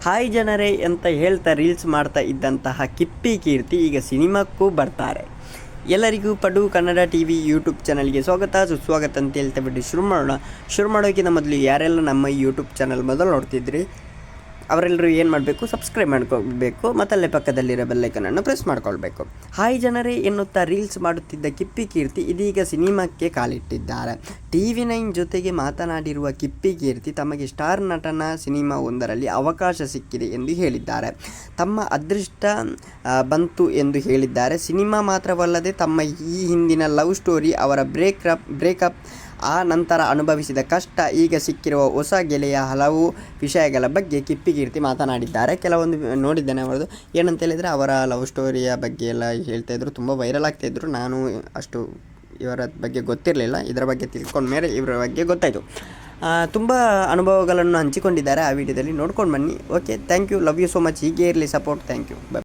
Hi ಜನರೇ ಅಂತ ಹೇಳ್ತಾ ರೀಲ್ಸ್ ಮಾಡ್ತಾ ಇದ್ದಂತಹ ಕಿಪ್ಪಿ ಕೀರ್ತಿ ಈಗ ಸಿನಿಮಾಕ್ಕೂ ಬರ್ತಾರೆ. ಎಲ್ಲರಿಗೂ ಪಡು ಕನ್ನಡ ಟಿ.ವಿ ಯೂಟ್ಯೂಬ್ ಚಾನಲ್ಗೆ ಸ್ವಾಗತ ಸುಸ್ವಾಗತ ಅಂತ ಹೇಳ್ತಾ ಬಿಟ್ಟು ಶುರು ಮಾಡೋಕ್ಕಿಂತ ಮೊದಲು ಯಾರೆಲ್ಲ ನಮ್ಮ ಯೂಟ್ಯೂಬ್ ಚಾನಲ್ ಮೊದಲು ನೋಡ್ತಿದ್ರಿ ಅವರೆಲ್ಲರೂ ಏನು ಮಾಡಬೇಕು, ಸಬ್ಸ್ಕ್ರೈಬ್ ಮಾಡ್ಕೊಳ್ಬೇಕು ಮತ್ತು ಅಲ್ಲೇ ಪಕ್ಕದಲ್ಲಿರೋ ಬೆಲ್ಲೈಕನನ್ನು ಪ್ರೆಸ್ ಮಾಡ್ಕೊಳ್ಬೇಕು. ಹಾಯ್ ಜನರೇ ಎನ್ನುತ್ತಾ ರೀಲ್ಸ್ ಮಾಡುತ್ತಿದ್ದ ಕಿಪ್ಪಿ ಕೀರ್ತಿ ಇದೀಗ ಸಿನಿಮಾಕ್ಕೆ ಕಾಲಿಟ್ಟಿದ್ದಾರೆ. TV9 ಜೊತೆಗೆ ಮಾತನಾಡಿರುವ ಕಿಪ್ಪಿ ಕೀರ್ತಿ ತಮಗೆ ಸ್ಟಾರ್ ನಟನ ಸಿನಿಮಾ ಒಂದರಲ್ಲಿ ಅವಕಾಶ ಸಿಕ್ಕಿದೆ ಎಂದು ಹೇಳಿದ್ದಾರೆ. ತಮ್ಮ ಅದೃಷ್ಟ ಬಂತು ಎಂದು ಹೇಳಿದ್ದಾರೆ. ಸಿನಿಮಾ ಮಾತ್ರವಲ್ಲದೆ ತಮ್ಮ ಈ ಹಿಂದಿನ ಲವ್ ಸ್ಟೋರಿ, ಅವರ ಬ್ರೇಕಪ್, ಆ ನಂತರ ಅನುಭವಿಸಿದ ಕಷ್ಟ, ಈಗ ಸಿಕ್ಕಿರುವ ಹೊಸ ಗೆಳೆಯ, ಹಲವು ವಿಷಯಗಳ ಬಗ್ಗೆ ಕಿಪ್ಪಿ ಕೀರ್ತಿ ಮಾತನಾಡಿದ್ದಾರೆ. ಕೆಲವೊಂದು ನೋಡಿದ್ದೇನೆ ಅವರದು. ಏನಂತ ಹೇಳಿದರೆ ಅವರ ಲವ್ ಸ್ಟೋರಿಯ ಬಗ್ಗೆ ಎಲ್ಲ ಹೇಳ್ತಾಯಿದ್ರು, ತುಂಬ ವೈರಲ್ ಆಗ್ತಾಯಿದ್ರು. ನಾನು ಅಷ್ಟು ಇವರ ಬಗ್ಗೆ ಗೊತ್ತಿರಲಿಲ್ಲ. ಇದರ ಬಗ್ಗೆ ತಿಳ್ಕೊಂಡ ಮೇಲೆ ಇವರ ಬಗ್ಗೆ ಗೊತ್ತಾಯಿತು. ತುಂಬ ಅನುಭವಗಳನ್ನು ಹಂಚಿಕೊಂಡಿದ್ದಾರೆ. ಆ ವಿಡಿಯೋದಲ್ಲಿ ನೋಡ್ಕೊಂಡು ಬನ್ನಿ. Okay, thank you, love you so much. ಹೀಗೆ ಇರಲಿ ಸಪೋರ್ಟ್. Thank you, by.